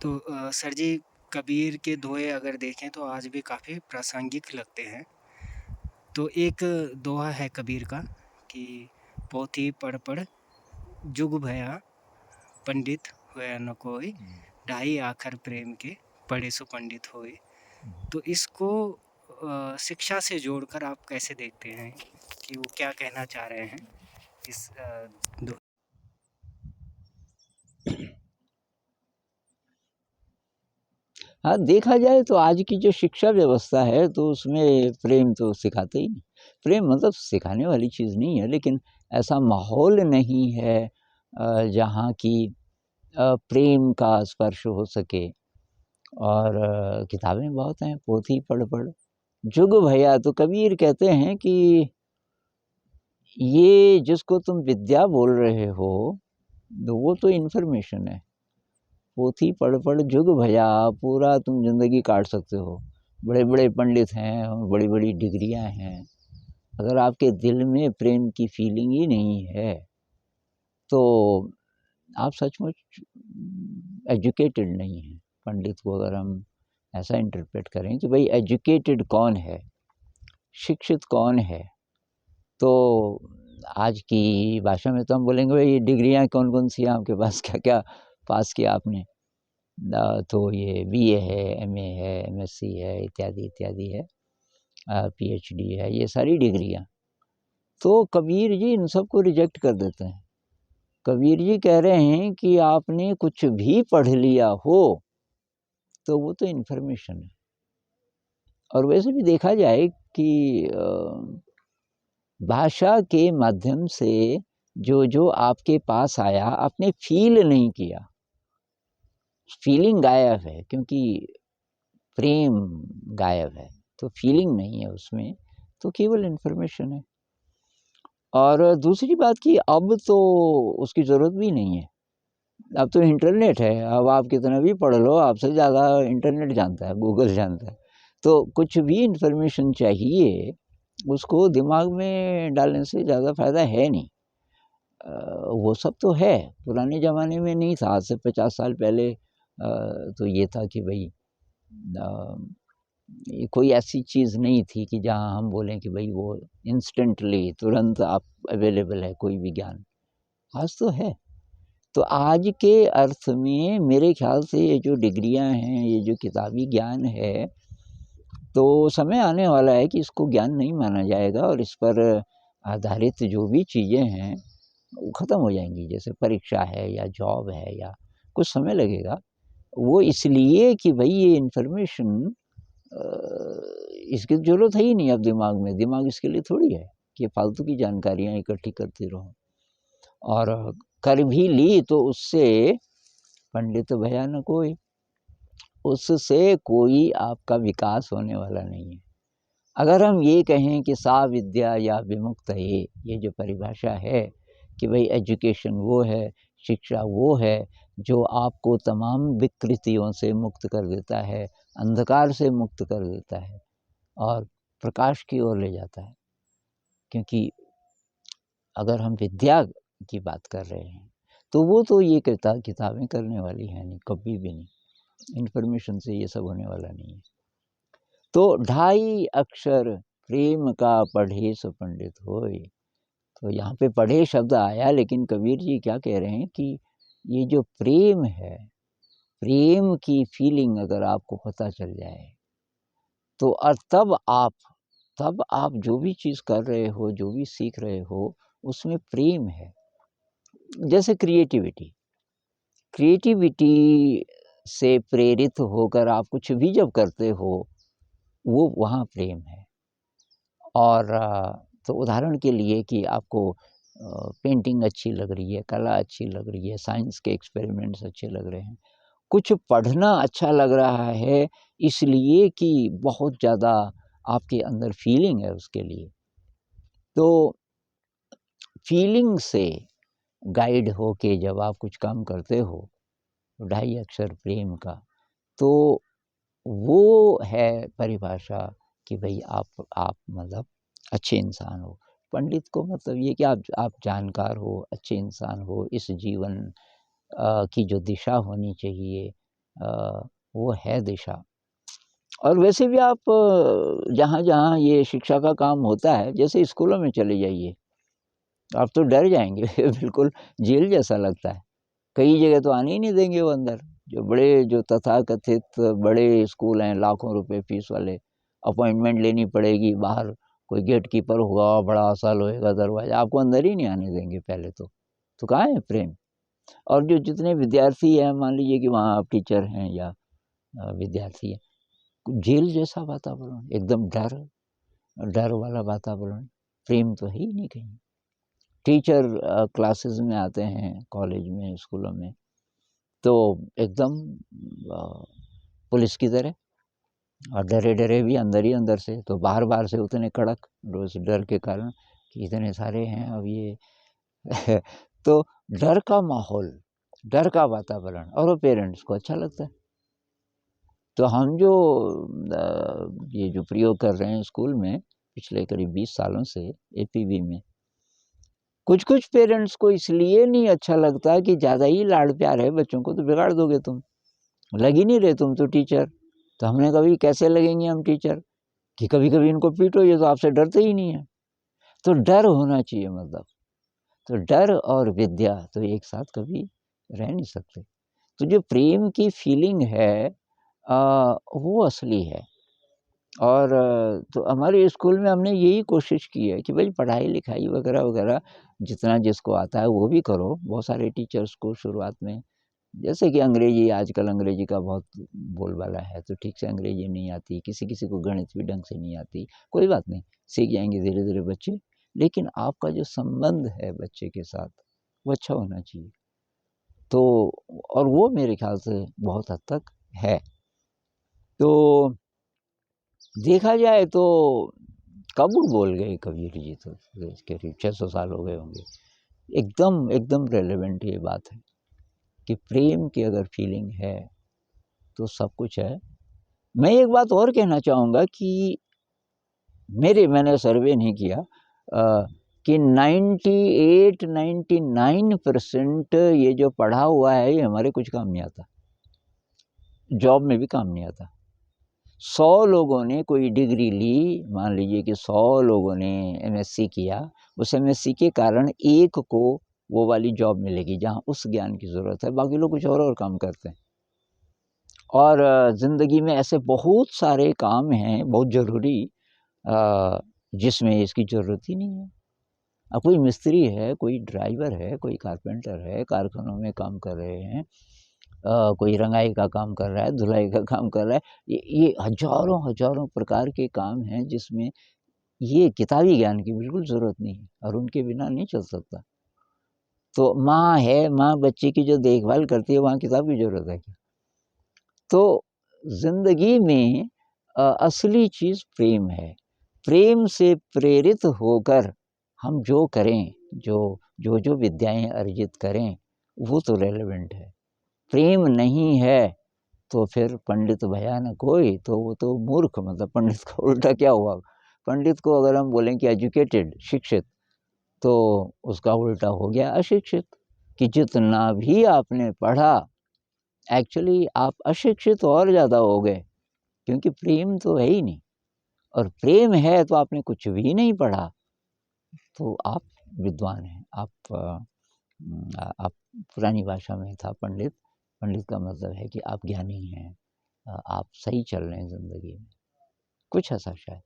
तो सर जी, कबीर के दोहे अगर देखें तो आज भी काफ़ी प्रासंगिक लगते हैं। तो एक दोहा है कबीर का कि पोथी पढ़ पढ़ जुग भया, पंडित होया न कोई, ढाई आखर प्रेम के पढ़े सो पंडित होए। तो इसको शिक्षा से जोड़कर आप कैसे देखते हैं कि वो क्या कहना चाह रहे हैं इस दो। हाँ, देखा जाए तो आज की जो शिक्षा व्यवस्था है तो उसमें प्रेम तो सिखाते ही नहीं। प्रेम मतलब सिखाने वाली चीज़ नहीं है, लेकिन ऐसा माहौल नहीं है जहाँ की प्रेम का स्पर्श हो सके। और किताबें बहुत हैं, पोथी पढ़ पढ़ जुग भया। तो कबीर कहते हैं कि ये जिसको तुम विद्या बोल रहे हो, तो वो तो इन्फॉर्मेशन है। पोथी पढ़ पढ़ जुग भया, पूरा तुम ज़िंदगी काट सकते हो। बड़े-बड़े पंडित हैं, बड़ी-बड़ी डिग्रियाँ हैं, अगर आपके दिल में प्रेम की फीलिंग ही नहीं है, तो आप सचमुच एजुकेटेड नहीं हैं। पंडित को अगर हम ऐसा इंटरप्रेट करें कि भाई एजुकेटेड कौन है, शिक्षित कौन है, तो आज की भाषा में तो हम बोलेंगे भाई डिग्रियाँ कौन-कौन सी हैं आपके पास, क्या-क्या पास किया आपने। तो ये बीए है, एमए है, एमएससी है, इत्यादि इत्यादि है, पीएचडी है, ये सारी डिग्रियाँ। तो कबीर जी इन सब को रिजेक्ट कर देते हैं। कबीर जी कह रहे हैं कि आपने कुछ भी पढ़ लिया हो, तो वो तो इन्फॉर्मेशन है। और वैसे भी देखा जाए कि भाषा के माध्यम से जो आपके पास आया, आपने फ़ील नहीं किया। फ़ीलिंग गायब है, क्योंकि प्रेम गायब है, तो फ़ीलिंग नहीं है उसमें, तो केवल इन्फॉर्मेशन है। और दूसरी बात कि अब तो उसकी ज़रूरत भी नहीं है। अब तो इंटरनेट है, अब आप कितना भी पढ़ लो, आपसे ज़्यादा इंटरनेट जानता है, गूगल जानता है। तो कुछ भी इन्फॉर्मेशन चाहिए, उसको दिमाग में डालने से ज़्यादा फ़ायदा है नहीं। वो सब तो है, पुराने ज़माने में नहीं था, आज से 50 साल पहले तो ये था कि भई ये कोई ऐसी चीज़ नहीं थी कि जहाँ हम बोलें कि भई वो इंस्टेंटली तुरंत आप अवेलेबल है कोई भी ज्ञान। आज तो है। तो आज के अर्थ में मेरे ख़्याल से ये जो डिग्रियाँ हैं, ये जो किताबी ज्ञान है, तो समय आने वाला है कि इसको ज्ञान नहीं माना जाएगा और इस पर आधारित जो भी चीज़ें हैं, वो ख़त्म हो जाएँगी। जैसे परीक्षा है या जॉब है, या कुछ समय लगेगा। वो इसलिए कि भई ये इन्फॉर्मेशन इसकी ज़रूरत है ही नहीं अब दिमाग में। दिमाग इसके लिए थोड़ी है कि फालतू की जानकारियाँ इकट्ठी करती रहो। और कर भी ली तो उससे पंडित भया न कोई, उससे कोई आपका विकास होने वाला नहीं है। अगर हम ये कहें कि सा विद्या या विमुक्त ये जो परिभाषा है कि भाई एजुकेशन वो है, शिक्षा वो है जो आपको तमाम विकृतियों से मुक्त कर देता है, अंधकार से मुक्त कर देता है और प्रकाश की ओर ले जाता है। क्योंकि अगर हम विद्या की बात कर रहे हैं, तो वो तो ये किताबें करने वाली हैं नहीं, कभी भी नहीं। इन्फॉर्मेशन से ये सब होने वाला नहीं है। तो ढाई अक्षर प्रेम का पढ़े सो पंडित होए। तो यहाँ पे पढ़े शब्द आया, लेकिन कबीर जी क्या कह रहे हैं कि ये जो प्रेम है, प्रेम की फीलिंग अगर आपको पता चल जाए, तो और तब आप जो भी चीज़ कर रहे हो, जो भी सीख रहे हो, उसमें प्रेम है। जैसे क्रिएटिविटी, क्रिएटिविटी से प्रेरित होकर आप कुछ भी जब करते हो, वो वहाँ प्रेम है। और तो उदाहरण के लिए कि आपको पेंटिंग अच्छी लग रही है, कला अच्छी लग रही है, साइंस के एक्सपेरिमेंट्स अच्छे लग रहे हैं, कुछ पढ़ना अच्छा लग रहा है, इसलिए कि बहुत ज़्यादा आपके अंदर फीलिंग है उसके लिए। तो फीलिंग से गाइड होके जब आप कुछ काम करते हो, ढाई अक्षर प्रेम का, तो वो है परिभाषा कि भई आप मतलब अच्छे इंसान हो। पंडित को मतलब ये कि आप जानकार हो, अच्छे इंसान हो, इस जीवन की जो दिशा होनी चाहिए, वो है दिशा। और वैसे भी आप जहाँ-जहाँ ये शिक्षा का काम होता है, जैसे स्कूलों में चले जाइए, आप तो डर जाएँगे बिल्कुल जेल जैसा लगता है। कई जगह तो आने ही नहीं देंगे वो अंदर। जो तथाकथित बड़े स्कूल हैं, लाखों रुपए फीस वाले, अपॉइंटमेंट लेनी पड़ेगी, बाहर कोई गेटकीपर होगा, बड़ा सा लोहे का दरवाज़ा, आपको अंदर ही नहीं आने देंगे पहले तो। तो कहाँ है प्रेम? और जो जितने विद्यार्थी हैं, मान लीजिए कि वहाँ आप टीचर हैं या विद्यार्थी हैं, जेल जैसा वातावरण, एकदम डर वाला वातावरण, प्रेम तो है ही नहीं कहीं। टीचर क्लासेस में आते हैं, कॉलेज में, स्कूलों में, तो एकदम पुलिस की तरह, और डरे-डरे भी अंदर ही अंदर से, तो बाहर-बाहर से उतने कड़क, रोज़ डर के कारण कि इतने सारे हैं अब ये तो डर का माहौल, डर का वातावरण, और वो पेरेंट्स को अच्छा लगता है। तो हम जो ये जो प्रयोग कर रहे हैं स्कूल में पिछले करीब 20 सालों से एपीवी में, कुछ-कुछ पेरेंट्स को इसलिए नहीं अच्छा लगता कि ज़्यादा ही लाड़-प्यार है बच्चों को तो बिगाड़ दोगे तुम, लग ही नहीं रहे तुम तो टीचर। तो हमने कहा भई कैसे लगेंगे हम टीचर, कि कभी-कभी इनको पीटो, ये तो आपसे डरते ही नहीं है। तो डर होना चाहिए मतलब, तो डर और विद्या तो एक साथ कभी रह नहीं सकते। तो जो प्रेम की फीलिंग है वो असली है। और तो हमारे स्कूल में हमने यही कोशिश की है कि भाई पढ़ाई-लिखाई वगैरह-वगैरह जितना जिसको आता है वो भी करो। बहुत सारे टीचर्स को शुरुआत में, जैसे कि अंग्रेजी, आजकल अंग्रेजी का बहुत बोलबाला है, तो ठीक से अंग्रेजी नहीं आती, किसी-किसी को गणित भी ढंग से नहीं आती, कोई बात नहीं, सीख जाएँगे धीरे-धीरे बच्चे। लेकिन आपका जो संबंध है बच्चे के साथ, वो अच्छा होना चाहिए। तो और वो मेरे ख़्याल से बहुत हद तक है। तो देखा जाए तो कब बोल गए कबीर जी, तो करीब 600 साल हो गए होंगे। एकदम रेलेवेंट ये बात है कि प्रेम की अगर फीलिंग है तो सब कुछ है। मैं एक बात और कहना चाहूँगा कि मैंने सर्वे नहीं किया कि 98-99% ये जो पढ़ा हुआ है ये हमारे कुछ काम नहीं आता, जॉब में भी काम नहीं आता। 100 लोगों ने कोई डिग्री ली, मान लीजिए कि 100 लोगों ने एमएससी किया, उस एमएससी के कारण एक को वो वाली जॉब मिलेगी जहाँ उस ज्ञान की ज़रूरत है, बाकी लोग कुछ और काम करते हैं। और ज़िंदगी में ऐसे बहुत सारे काम हैं, बहुत ज़रूरी, जिसमें इसकी ज़रूरत ही नहीं है। अब कोई मिस्त्री है, कोई ड्राइवर है, कोई कारपेंटर है, कारखानों में काम कर रहे हैं, कोई रंगाई का काम कर रहा है, धुलाई का काम कर रहा है। ये हज़ारों प्रकार के काम हैं जिसमें ये किताबी ज्ञान की बिल्कुल ज़रूरत नहीं है और उनके बिना नहीं चल सकता। तो माँ है, माँ बच्चे की जो देखभाल करती है, वहाँ किताब की ज़रूरत है क्या? तो ज़िंदगी में असली चीज़ प्रेम है। प्रेम से प्रेरित होकर हम जो करें, जो विद्याएँ अर्जित करें, वो तो रेलेवेंट है। प्रेम नहीं है, तो फिर पंडित भया न कोई, तो वो तो मूर्ख, मतलब पंडित का उल्टा क्या हुआ? पंडित को अगर हम बोलें कि एजुकेटेड, शिक्षित, तो उसका उल्टा हो गया अशिक्षित, कि जितना भी आपने पढ़ा, एक्चुअली आप अशिक्षित और ज़्यादा हो गए, क्योंकि प्रेम तो है ही नहीं। और प्रेम है तो आपने कुछ भी नहीं पढ़ा, तो आप विद्वान हैं। आप पुरानी भाषा में था पंडित, पंडित का मतलब है कि आप ज्ञानी हैं, आप सही चल रहे हैं ज़िंदगी में, कुछ ऐसा शायद।